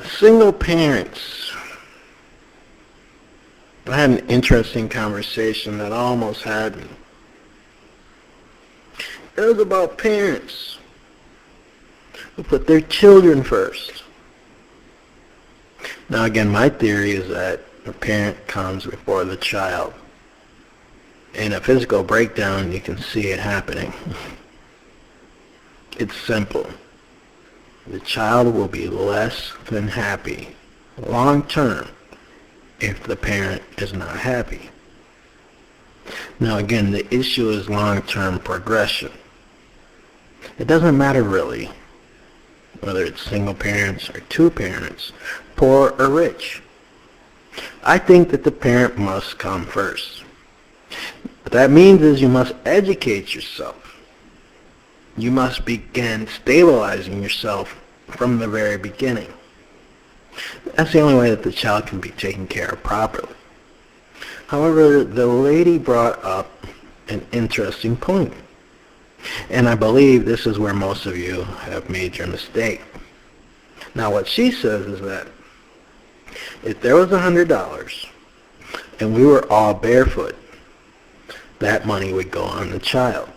Single parents. I had an interesting conversation that almost had me. It was about parents who put their children first. Now again, my theory is that the parent comes before the child. In a physical breakdown, you can see it happening. It's simple. The child will be less than happy long term if the parent is not happy. Now again, the issue is long-term progression. It doesn't matter really whether it's single parents or two parents, poor or rich. I think that the parent must come first. What that means is you must educate yourself. You must begin stabilizing yourself from the very beginning. That's the only way that the child can be taken care of properly. However, the lady brought up an interesting point. And I believe this is where most of you have made your mistake. Now what she says is that if there was $100 and we were all barefoot, that money would go on the child.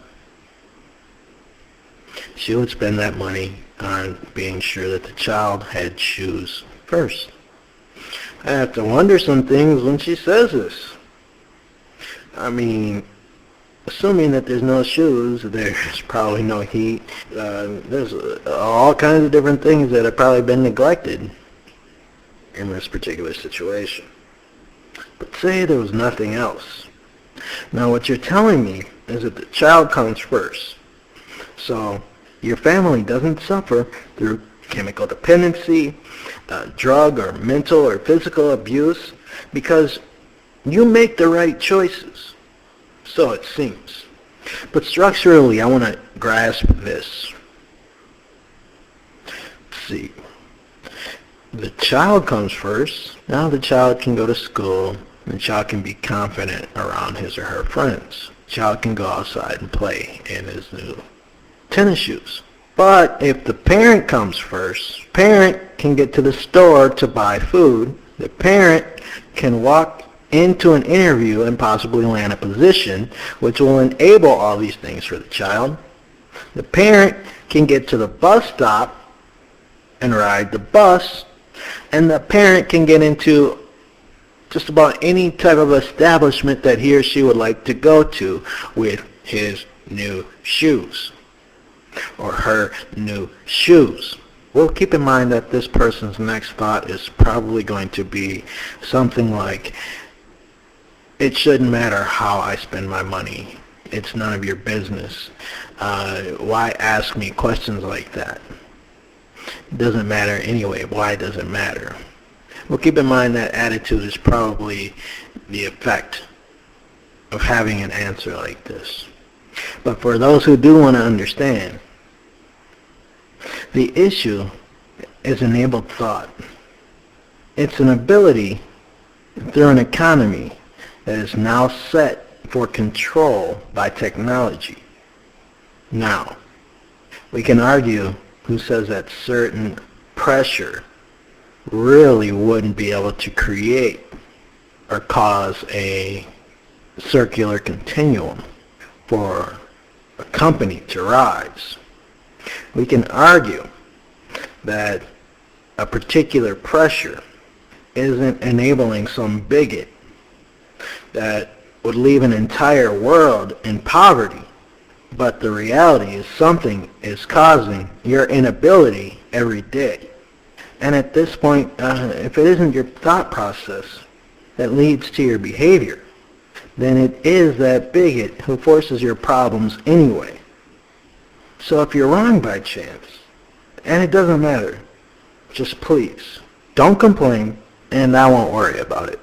She would spend that money on being sure that the child had shoes first. I have to wonder some things when she says this. I mean, assuming that there's no shoes, there's probably no heat. There's all kinds of different things that have probably been neglected in this particular situation. But say there was nothing else. Now what you're telling me is that the child comes first. So your family doesn't suffer through chemical dependency, drug or mental or physical abuse, because you make the right choices. So it seems. But structurally, I want to grasp this. Let's see. The child comes first. Now the child can go to school. The child can be confident around his or her friends. The child can go outside and play in his new tennis shoes. But if the parent comes first, parent can get to the store to buy food. The parent can walk into an interview and possibly land a position which will enable all these things for the child. The parent can get to the bus stop and ride the bus, and the parent can get into just about any type of establishment that he or she would like to go to with his new shoes or her new shoes. Well, keep in mind that this person's next thought is probably going to be something like, it shouldn't matter how I spend my money. It's none of your business. Why ask me questions like that? It doesn't matter anyway. Why does it matter? Well, keep in mind that attitude is probably the effect of having an answer like this. But for those who do want to understand, the issue is enabled thought. It's an ability through an economy that is now set for control by technology. Now, we can argue who says that certain pressure really wouldn't be able to create or cause a circular continuum for a company to rise. We can argue that a particular pressure isn't enabling some bigot that would leave an entire world in poverty. But the reality is something is causing your inability every day. And at this point, if it isn't your thought process that leads to your behavior, then it is that bigot who forces your problems anyway. So if you're wrong by chance, and it doesn't matter, just please, don't complain, and I won't worry about it.